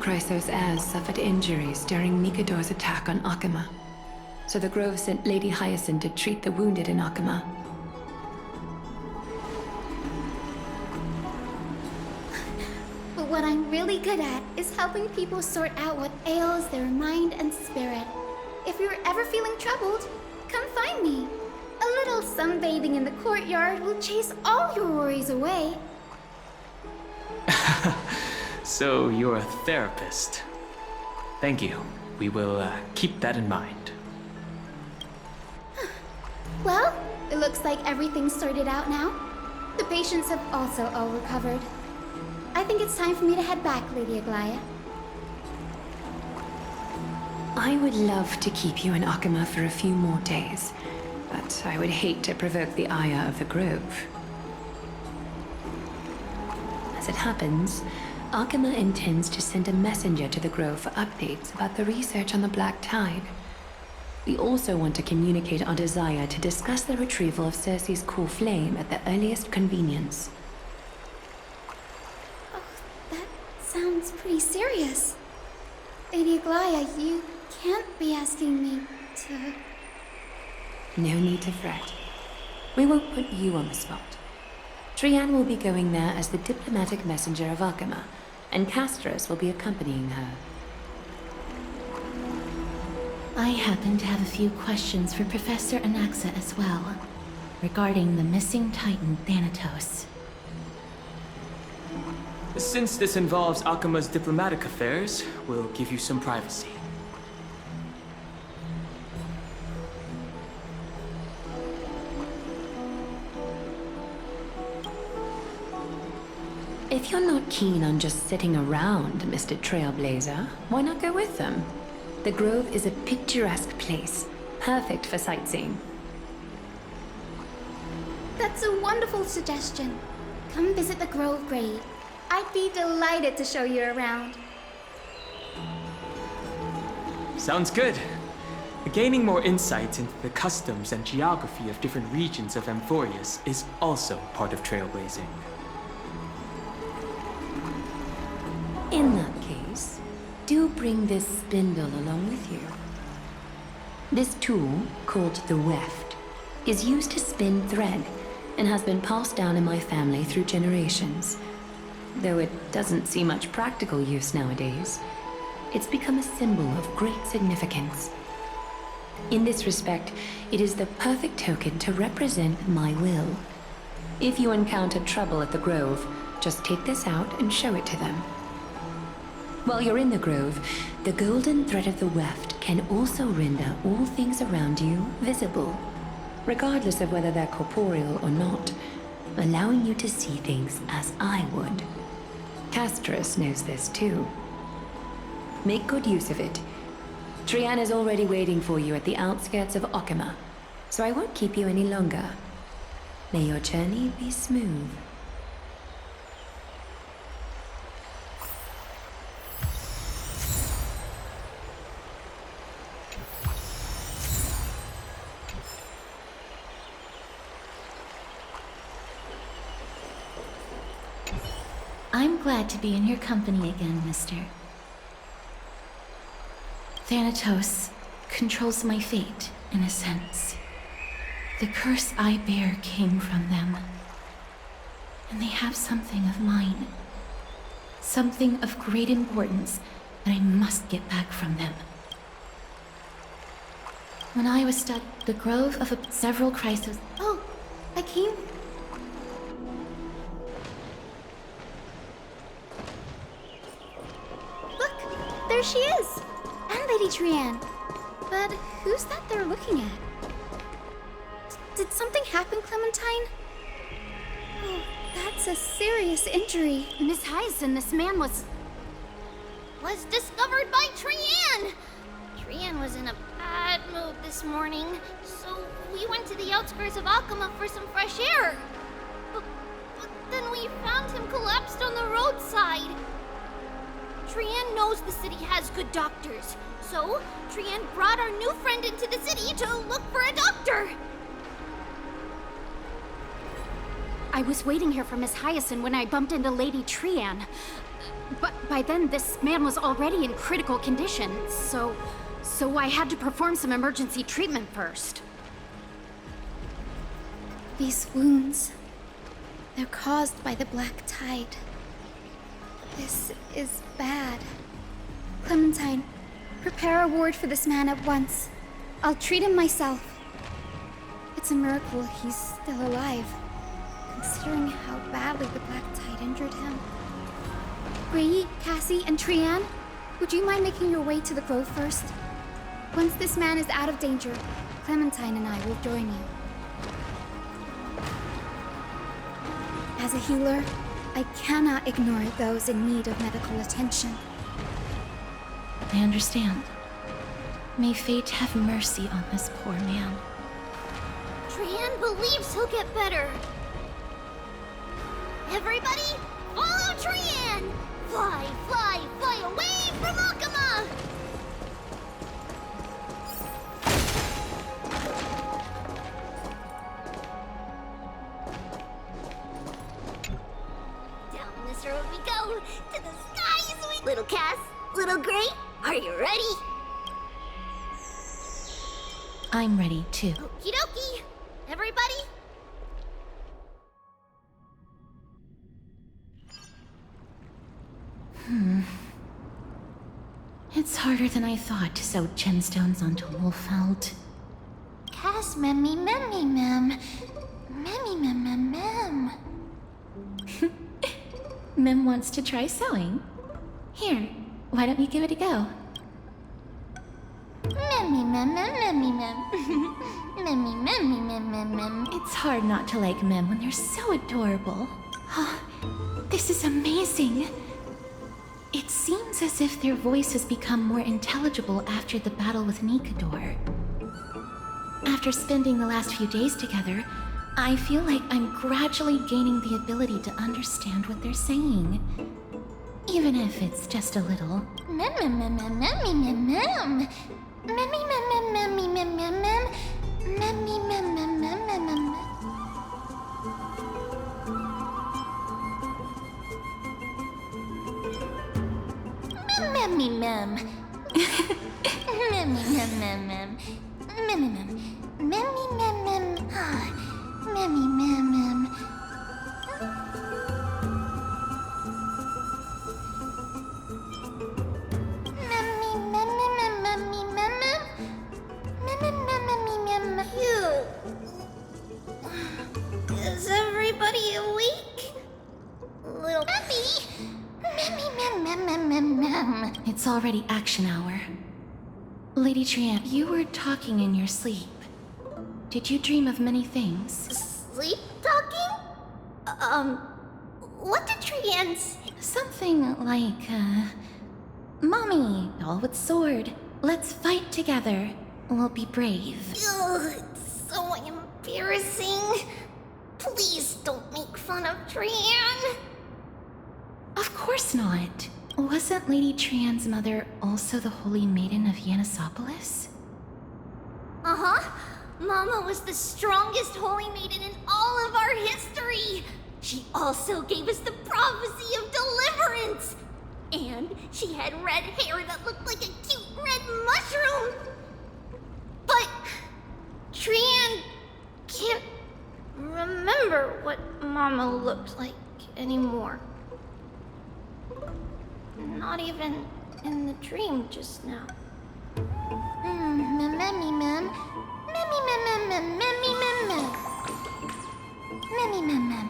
Chrysos heirs suffered injuries during Mikado's attack on Akama. So the Grove sent Lady Hyacinth to treat the wounded in Akama. But what I'm really good at is helping people sort out what ails their mind and spirit. If you're ever feeling troubled, come find me. A little sunbathing in the courtyard will chase all your worries away. So you're a therapist. Thank you. We will keep that in mind. Well, it looks like everything's sorted out now. The patients have also all recovered. I think it's time for me to head back, Lady Aglaya. I would love to keep you in Akama for a few more days, but I would hate to provoke the ire of the Grove. As it happens, Akama intends to send a messenger to the Grove for updates about the research on the Black Tide. We also want to communicate our desire to discuss the retrieval of Circe's core flame at the earliest convenience. Oh, that sounds pretty serious. Lady Aglaya, you can't be asking me to... No need to fret. We won't put you on the spot. Trian will be going there as the diplomatic messenger of Akama, and Castros will be accompanying her. I happen to have a few questions for Professor Anaxa as well, regarding the missing Titan Thanatos. Since this involves Akama's diplomatic affairs, we'll give you some privacy. If you're not keen on just sitting around, Mr. Trailblazer, why not go with them? The Grove is a picturesque place, perfect for sightseeing. That's a wonderful suggestion. Come visit the Grove Grade. I'd be delighted to show you around. Sounds good. Gaining more insights into the customs and geography of different regions of Amphorius is also part of trailblazing. In that case, do bring this spindle along with you. This tool, called the weft, is used to spin thread and has been passed down in my family through generations. Though it doesn't see much practical use nowadays, it's become a symbol of great significance. In this respect, it is the perfect token to represent my will. If you encounter trouble at the Grove, just take this out and show it to them. While you're in the Grove, the golden thread of the weft can also render all things around you visible, regardless of whether they're corporeal or not, allowing you to see things as I would. Castros knows this too. Make good use of it. Trian is already waiting for you at the outskirts of Akama, so I won't keep you any longer. May your journey be smooth. I'm glad to be in your company again, mister. Thanatos controls my fate, in a sense. The curse I bear came from them. And they have something of mine. Something of great importance that I must get back from them. When I was stuck, the grove of several Chrysos... Oh, I came... Look, there she is! And Lady Trian. But who's that they're looking at? Did something happen, Clementine? Oh, that's a serious injury. Miss Hyacinth, this man was discovered by Trian! Trian was in a bad mood this morning, so we went to the outskirts of Akama for some fresh air. But then we found him collapsed on the roadside. Trian knows the city has good doctors, so Trian brought our new friend into the city to look for a doctor. I was waiting here for Miss Hyacinth when I bumped into Lady Trian. But by then, this man was already in critical condition, so I had to perform some emergency treatment first. These wounds, they're caused by the black tide. This is bad. Clementine, prepare a ward for this man at once. I'll treat him myself. It's a miracle he's still alive, considering how badly the black tide injured him. Ray, Cassie, and Trianne, would you mind making your way to the grove first? Once this man is out of danger, Clementine and I will join you. As a healer, I cannot ignore those in need of medical attention. I understand. May fate have mercy on this poor man. Trianne believes he'll get better. Everybody, follow Trianne! Fly, fly, fly away from Akuma! Down this road we go, to the skies we... Little Cass, Little Gray, are you ready? I'm ready too. Okie dokie. Everybody? It's harder than I thought to sew gemstones onto Wolfeld. Cass, memmy, memmy, mem. Memmy, mem, mem, mem. Mem wants to try sewing. Here, why don't you give it a go? Memmy, mem, mem, memmy, mem. Memmy, memmy, mem, mem, mem. It's hard not to like Mem when they're so adorable. Oh, this is amazing. It seems as if their voice has become more intelligible after the battle with Nikador. After spending the last few days together, I feel like I'm gradually gaining the ability to understand what they're saying. Even if it's just a little. Mem, mem, mem, mem, memmy, mem, mem. Memmy, mem, mem, memmy, mem, mem, mem. Memmy, mem, mem, mem, mem, mem. Memmy, mem. Memmy, mem, mem, mem. Memmy, mem. Memmy, mem, mem. Memmy, mem, mem. Is everybody awake? Little Memmy! Memmy, mem, mem, mem, mem, mem. It's already action hour. Lady Trianne, you were talking in your sleep. Did you dream of many things? Sleep talking? What did Trianne say? Something like, Mommy, doll with sword. Let's fight together. We'll be brave. Ugh, it's so embarrassing. Please don't make fun of Trianne. Of course not. Wasn't Lady Trianne's mother also the Holy Maiden of Yanisopolis? Uh-huh. Mama was the strongest holy maiden in all of our history. She also gave us the prophecy of deliverance. And she had red hair that looked like a cute red mushroom. But Trianne can't remember what Mama looked like anymore. Not even in the dream just now. Memmy, mem. Memmy, mem, mem, mem, memmy, mem, mem. Memmy, mem, mem.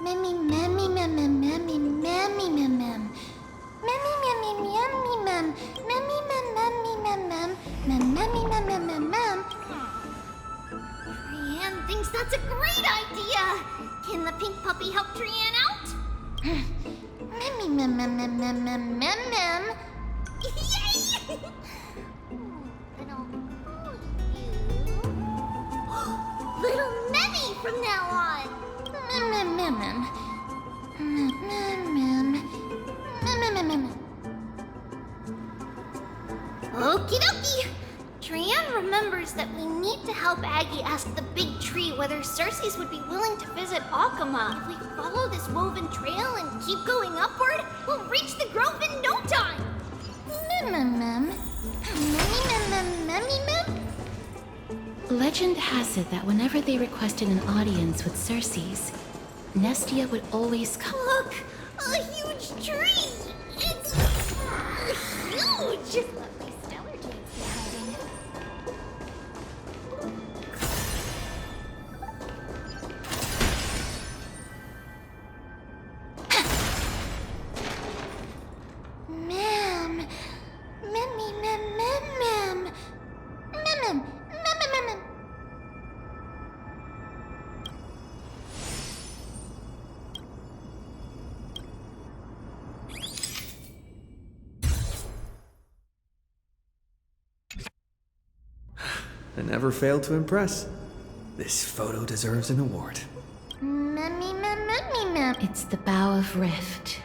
Memmy, memmy, mem, mem, memmy, memmy, mem, mem. Memmy, memmy, memmy, mem. Memmy, mem, memmy, mem, mem. Mem, memmy, mem, mem, mem, mem. Trianne thinks that's a great idea. Can the pink puppy help Trianne out? Memmy, mem, mem, mem, mem, mem, mem, mem. Yay! Little Memmy from now on. Mem, mem, mem, mem. Mem, mem, mem. Mem, mem, mem, mem. Okie dokie. Trian remembers that we need to help Aggie ask the big tree whether Circes would be willing to visit Akama. If we follow this woven trail and keep going upward, we'll reach the grove in no time! Legend has it that whenever they requested an audience with Circes, Nestia would always come. Look! A huge tree! It's huge! Lovely stellar jades behind. Ma'am. Ma'am. Ma'am. I never failed to impress. This photo deserves an award. It's the Bough of Rift.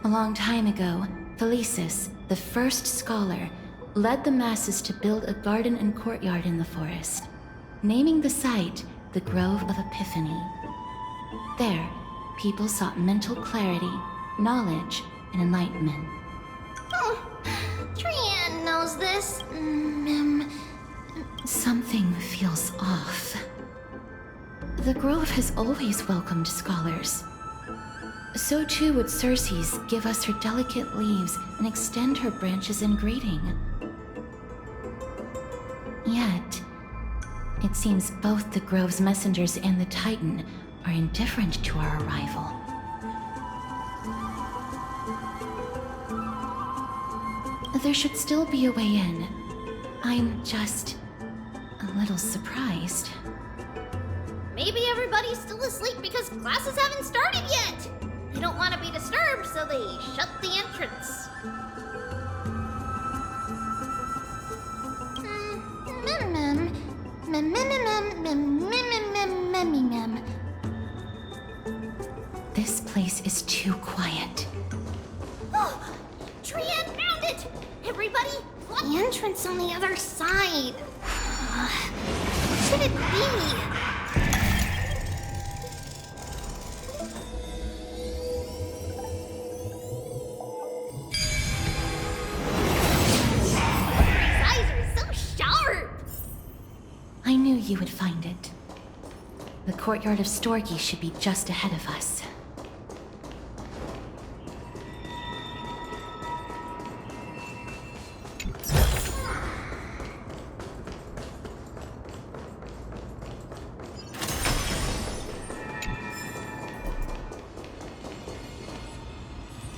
A long time ago, Felicis, the first scholar, led the masses to build a garden and courtyard in the forest, naming the site the Grove of Epiphany. There, people sought mental clarity, knowledge, and enlightenment. Oh, Trian knows this. Something feels off. The Grove has always welcomed scholars. So too would Circes give us her delicate leaves and extend her branches in greeting. Yet, it seems both the Grove's messengers and the Titan are indifferent to our arrival. There should still be a way in. I'm just a little surprised. Maybe everybody's still asleep because classes haven't started yet. They don't want to be disturbed, so they shut the entrance. This place is too quiet. Oh, Trian found it! Everybody, the entrance on the other side. What could it be? I knew you would find it. The courtyard of Storgi should be just ahead of us.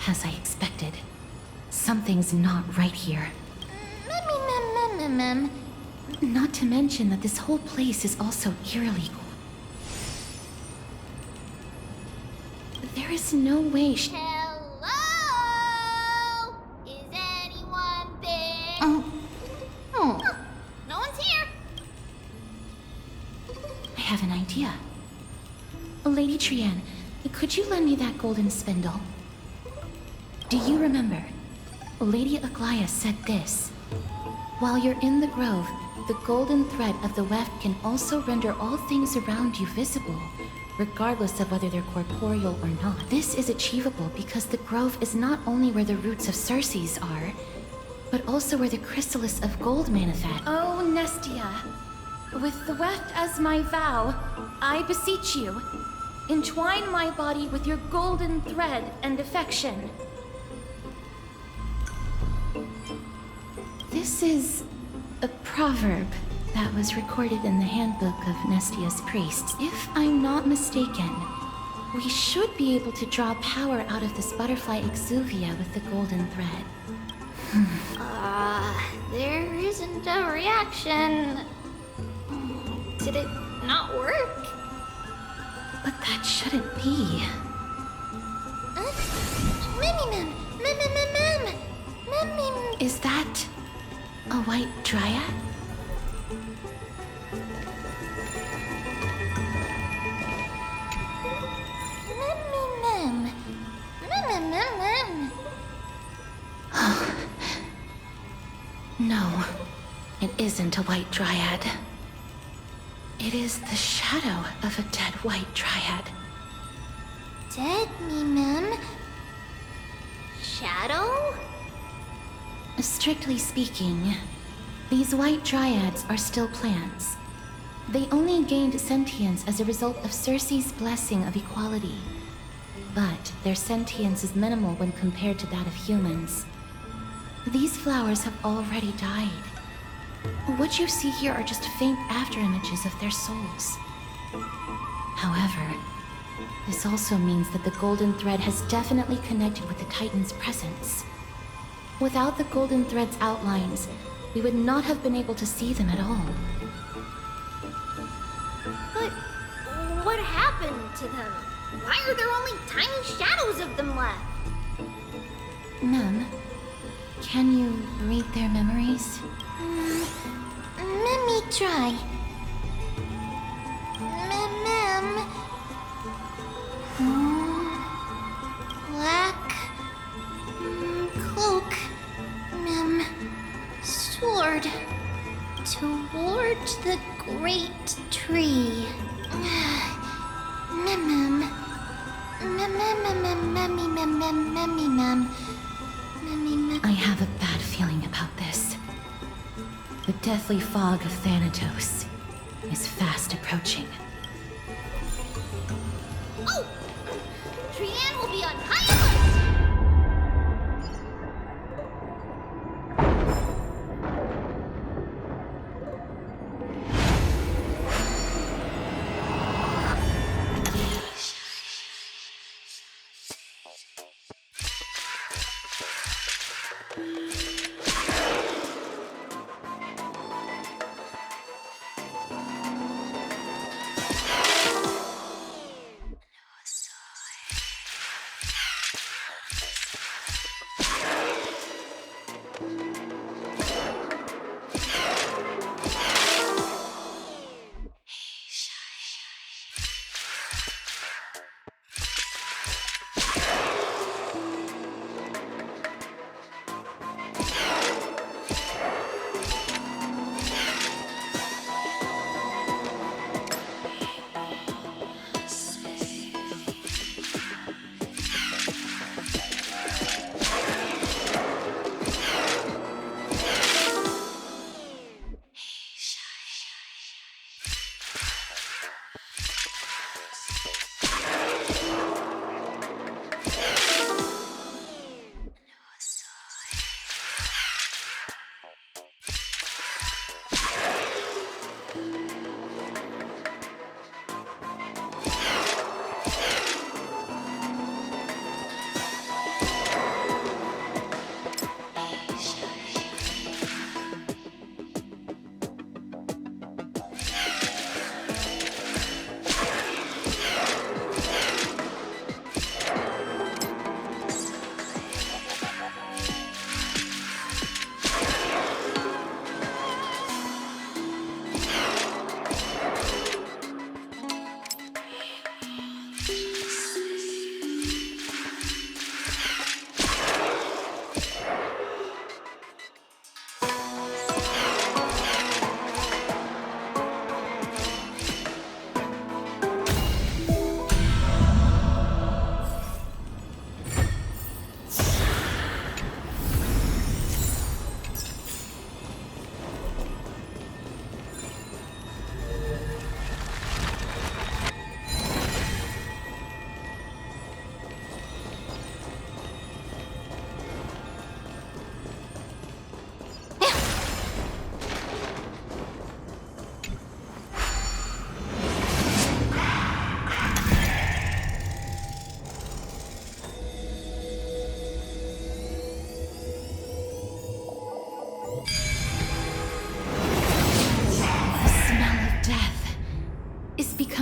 As I expected, something's not right here. Not to mention that this whole place is also eerily cool. There is no way Hello? Is anyone there? Oh, No one's here. I have an idea. Lady Trian, could you lend me that golden spindle? Do you remember? Lady Aglaia said this. While you're in the grove, the golden thread of the weft can also render all things around you visible, regardless of whether they're corporeal or not. This is achievable because the grove is not only where the roots of Circes are, but also where the chrysalis of gold manifest. Oh, Nestia, with the weft as my vow, I beseech you, entwine my body with your golden thread and affection. This is a proverb that was recorded in the handbook of Nestia's priests. If I'm not mistaken, we should be able to draw power out of this butterfly exuvia with the golden thread. There isn't a reaction. Did it not work? But that shouldn't be. Is that a white dryad? No, It isn't a white dryad. It is the shadow of a dead white dryad. Dead me, ma'am. Shadow? Strictly speaking, these white dryads are still plants. They only gained sentience as a result of Circe's blessing of equality. But their sentience is minimal when compared to that of humans. These flowers have already died. What you see here are just faint afterimages of their souls. However, this also means that the golden thread has definitely connected with the Titan's presence. Without the golden thread's outlines, we would not have been able to see them at all. But what happened to them? Why are there only tiny shadows of them left? Mem, can you read their memories? Let me try. Ma'am. Black cloak. Ma'am. Sword. Toward the great tree. Ma'am. I have a bad feeling about this. The deathly fog of Thanatos is fast approaching. Oh! Trian will be on high alert!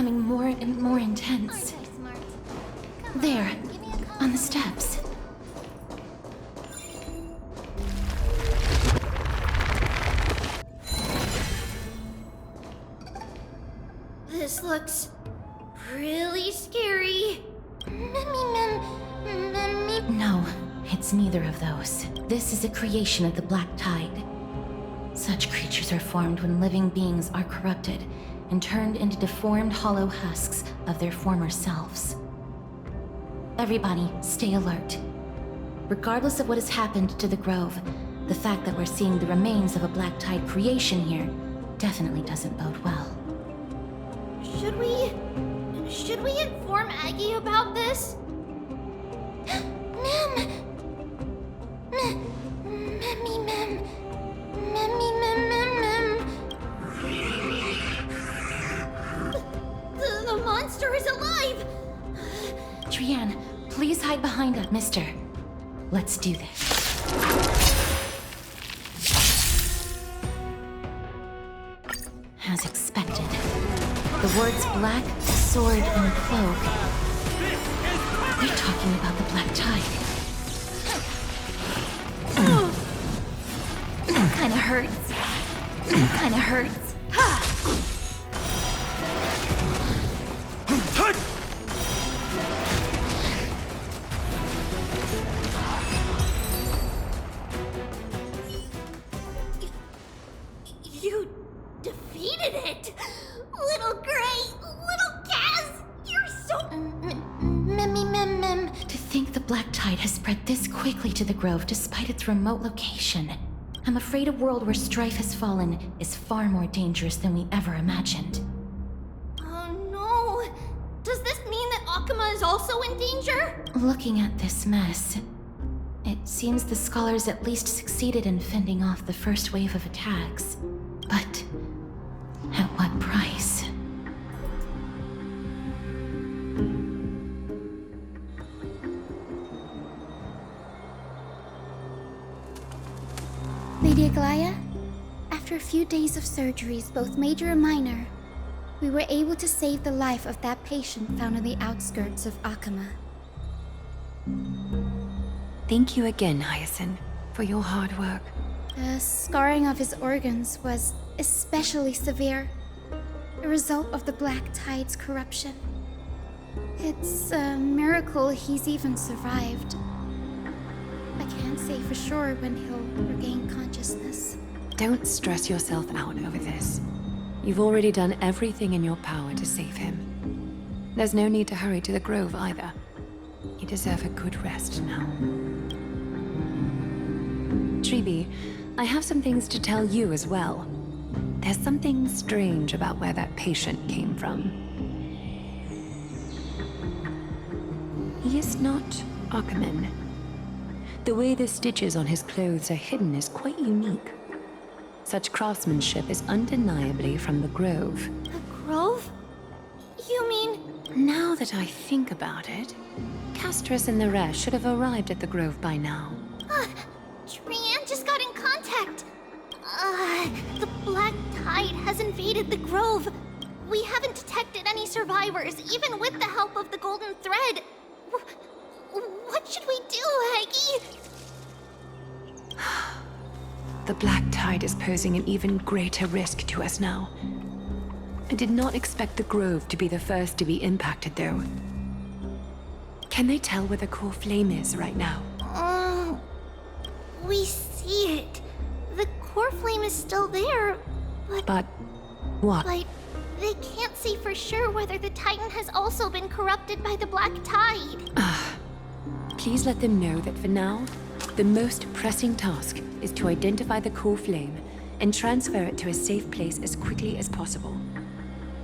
becoming more and more intense. There, on the steps. This looks really scary. No, it's neither of those. This is a creation of the Black Tide. Such creatures are formed when living beings are corrupted and turned into deformed hollow husks of their former selves. Everybody, stay alert. Regardless of what has happened to the Grove, the fact that we're seeing the remains of a Black Tide creation here definitely doesn't bode well. Should we inform Aggie about this? Mem! Memmy Mem! Memmy Mem Mem Mem! The monster is alive! Trian, please hide behind that, mister. Let's do this. As expected, the words black, sword, and cloak. They're talking about the Black Tide. Kinda hurts. Kinda hurts. You defeated it! Little Gray! Little Kaz! You're so... Memmy Mem Mem. To think the Black Tide has spread this quickly to the Grove despite its remote location. I'm afraid a world where strife has fallen is far more dangerous than we ever imagined. Oh no! Does this mean that Akuma is also in danger? Looking at this mess, it seems the scholars at least succeeded in fending off the first wave of attacks. But at what price? Lady Aglaya, after a few days of surgeries, both major and minor, we were able to save the life of that patient found on the outskirts of Akuma. Thank you again, Hyacinth, for your hard work. The scarring of his organs was especially severe, a result of the Black Tide's corruption. It's a miracle he's even survived. I can't say for sure when he'll regain consciousness. Don't stress yourself out over this. You've already done everything in your power to save him. There's no need to hurry to the Grove either. You deserve a good rest now. Tribi, I have some things to tell you as well. There's something strange about where that patient came from. He is not Akuman. The way the stitches on his clothes are hidden is quite unique. Such craftsmanship is undeniably from the Grove. The Grove? You mean... Now that I think about it, Castris and the rest should have arrived at the Grove by now. Trian just got in contact. The Black Tide has invaded the Grove. We haven't detected any survivors, even with the help of the Golden Thread. What should we do, Aggie? The Black Tide is posing an even greater risk to us now. I did not expect the Grove to be the first to be impacted, though. Can they tell where the core flame is right now? We see it. The core flame is still there, But what? but they can't say for sure whether the Titan has also been corrupted by the Black Tide. Please let them know that for now, the most pressing task is to identify the core flame and transfer it to a safe place as quickly as possible.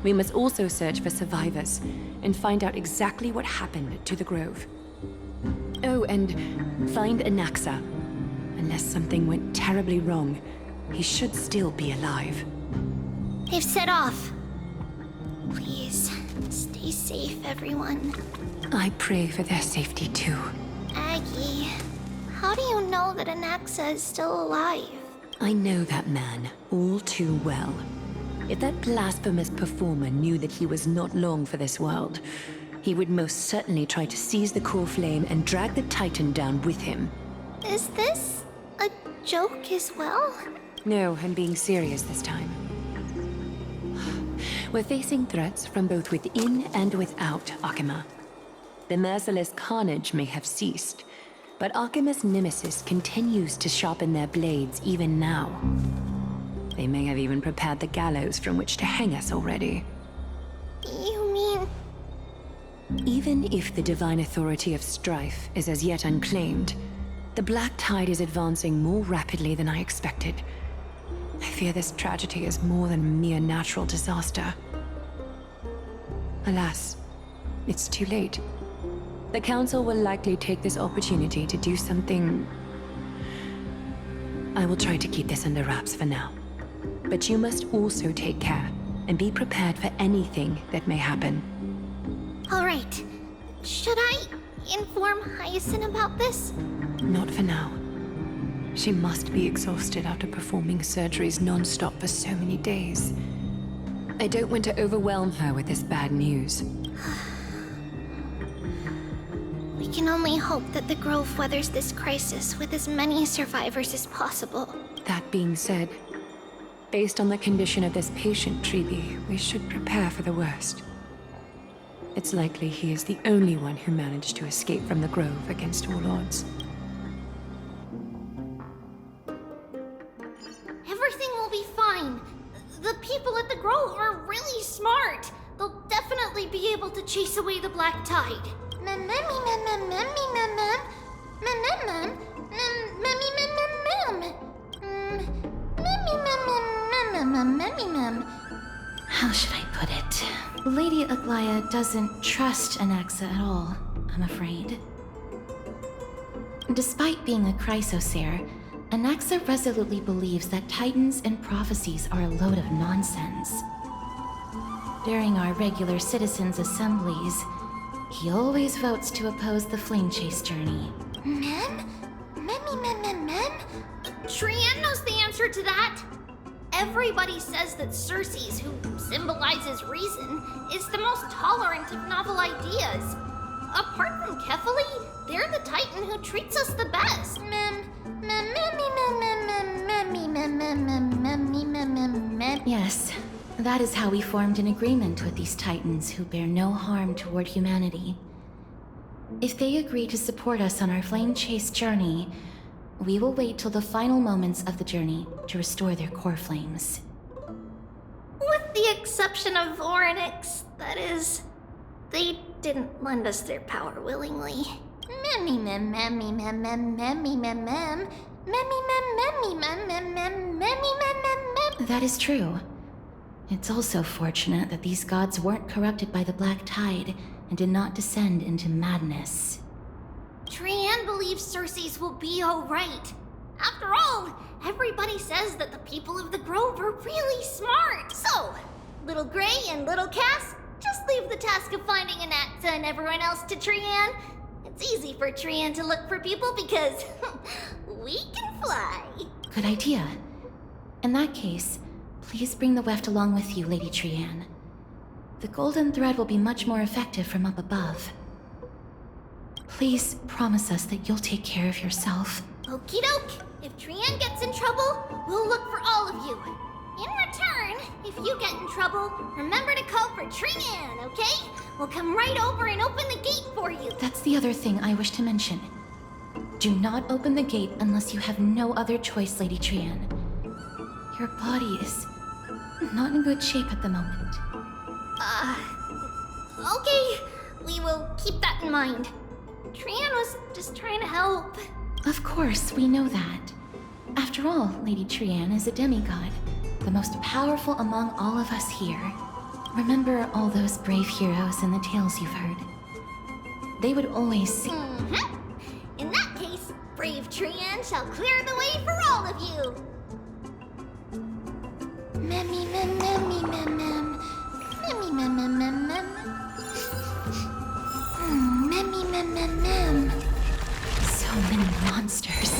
We must also search for survivors and find out exactly what happened to the Grove. Oh, and find Anaxa. Unless something went terribly wrong, he should still be alive. They've set off. Please, stay safe, everyone. I pray for their safety too. Aggie, how do you know that Anaxa is still alive? I know that man all too well. If that blasphemous performer knew that he was not long for this world, he would most certainly try to seize the core flame and drag the Titan down with him. Is this a joke as well? No, I'm being serious this time. We're facing threats from both within and without Akuma. The merciless carnage may have ceased, but Akima's nemesis continues to sharpen their blades even now. They may have even prepared the gallows from which to hang us already. You mean... Even if the divine authority of strife is as yet unclaimed, the Black Tide is advancing more rapidly than I expected. I fear this tragedy is more than a mere natural disaster. Alas, it's too late. The Council will likely take this opportunity to do something... I will try to keep this under wraps for now. But you must also take care and be prepared for anything that may happen. All right. Should I inform Hyacinth about this? Not for now. She must be exhausted after performing surgeries non-stop for so many days. I don't want to overwhelm her with this bad news. We can only hope that the Grove weathers this crisis with as many survivors as possible. That being said, based on the condition of this patient, Treeby, we should prepare for the worst. It's likely he is the only one who managed to escape from the Grove against all odds. Everything will be fine. The people at the Grove are really smart. They'll definitely be able to chase away the Black Tide. How should I put it? Lady Aglaya doesn't trust Anaxa at all, I'm afraid. Despite being a chrysosaur, Anaxa resolutely believes that titans and prophecies are a load of nonsense. During our regular citizens' assemblies, he always votes to oppose the flame chase journey. Trian knows the answer to that. Everybody says that Circes, who symbolizes reason, is the most tolerant of novel ideas. Apart from Kefali, they're the titan who treats us the best. Yes, that is how we formed an agreement with these titans who bear no harm toward humanity. If they agree to support us on our flame chase journey, we will wait till the final moments of the journey to restore their core flames. With the exception of Orynyx, that is. They didn't lend us their power willingly. That is true. It's also fortunate that these gods weren't corrupted by the Black Tide and did not descend into madness. Trian believes Circes will be alright. After all, everybody says that the people of the Grove are really smart. So, Little Gray and Little Cass, just leave the task of finding Anaxa and everyone else to Trian. It's easy for Trian to look for people because we can fly. Good idea. In that case, please bring the weft along with you, Lady Trian. The golden thread will be much more effective from up above. Please promise us that you'll take care of yourself. Okie doke. If Trian gets in trouble, we'll look for all of you. In return, if you get in trouble, remember to call for Trian, okay? We'll come right over and open the gate for you. That's the other thing I wish to mention. Do not open the gate unless you have no other choice, Lady Trian. Your body is not in good shape at the moment. Okay. We will keep that in mind. Trian was just trying to help. Of course, we know that. After all, Lady Trian is a demigod, the most powerful among all of us here. Remember all those brave heroes and the tales you've heard. They would always sing. In that case, brave Trian shall clear the way for all of you. So many monsters.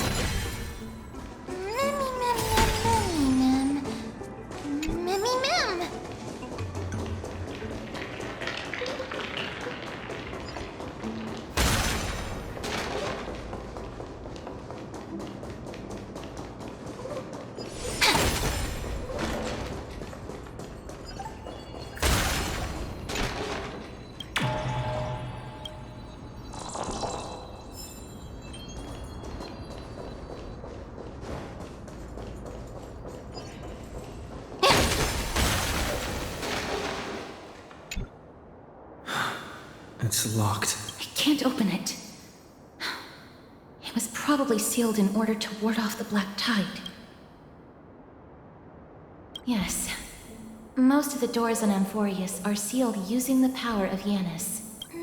It's locked. I can't open it. It was probably sealed in order to ward off the black tide. Yes. Most of the doors on Amphorius are sealed using the power of Yanis. Are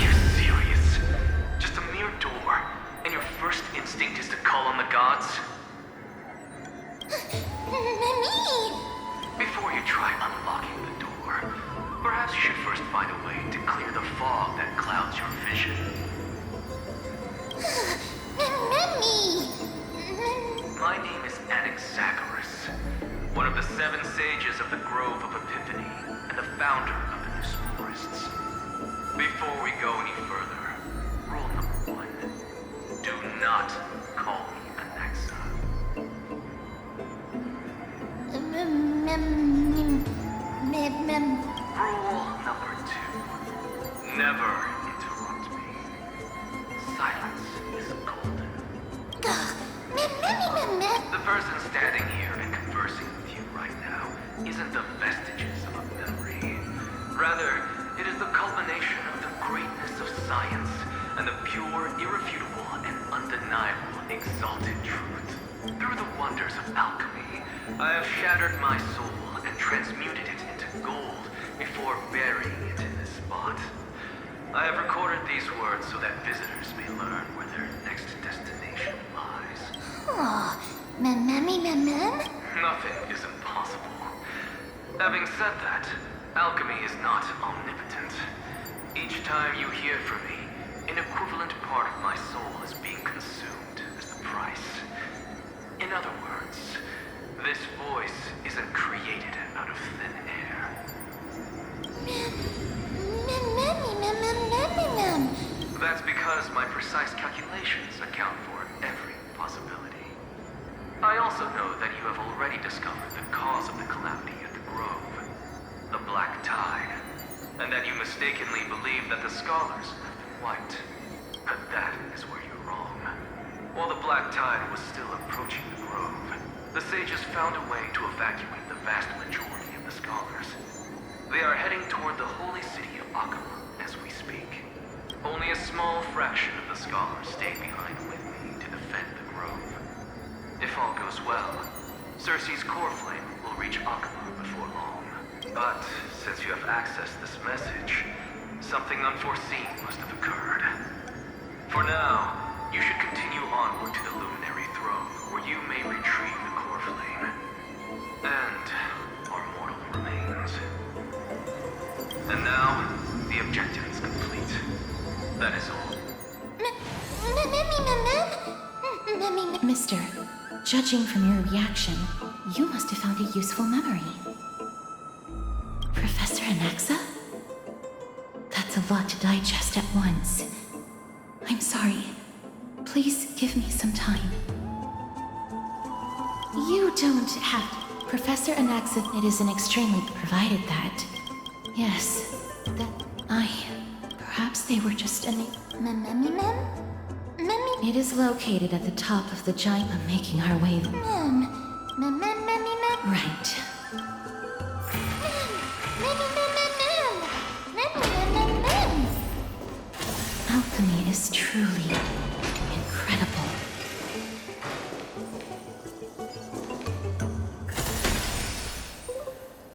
you serious? Just a mere door, and your first instinct is to call on the gods? Before you try unlocking the door, perhaps you should first find a way to clear the fog that clouds your vision. My name is Anaxagoras, one of the 7 sages of the Grove of Epiphany, and the founder of the New Sporists. Before we go any further, rule number 1, do not call me Anaxa. Rule number 2, never interrupt me. Silence is golden. The person standing here and conversing with you right now isn't the vestiges of a memory. Rather, it is the culmination of the greatness of science and the pure, irrefutable, and undeniable exalted truth. Through the wonders of alchemy, I have shattered my soul and transmuted it into gold before burying it in this spot. I have recorded these words so that visitors may learn where their next destination lies. Nothing is impossible. Having said that, alchemy is not omnipotent. Each time you hear from me, an equivalent part of my soul is being consumed as the price. In other words, this voice isn't created out of thin air. That's because my precise calculations account for every possibility. I also know that you have already discovered the cause of the calamity at the Grove, the Black Tide, and that you mistakenly believe that the scholars have been wiped. But that is where you're wrong. While the Black Tide was still approaching the Grove, the sages found a way to evacuate the vast majority of the scholars. They are heading toward the holy city of Akama as we speak. Only a small fraction of the scholars stayed behind with me to defend the Grove. If all goes well, Circe's core flame will reach Akama before long. But since you have accessed this message, something unforeseen must have occurred. For now, you should continue onward to the Luminary Throne, where you may retrieve the core flame. And our mortal remains. And now, the objective is complete. That is all. Mister, judging from your reaction, you must have found a useful memory. Professor Anaxa? That's a lot to digest at once. I'm sorry. Please give me some time. You don't have... Professor Anaxa, it is an extremely provided that. Yes, that perhaps they were just an... It is located at the top of the giant... making our way... Right. Alchemy is truly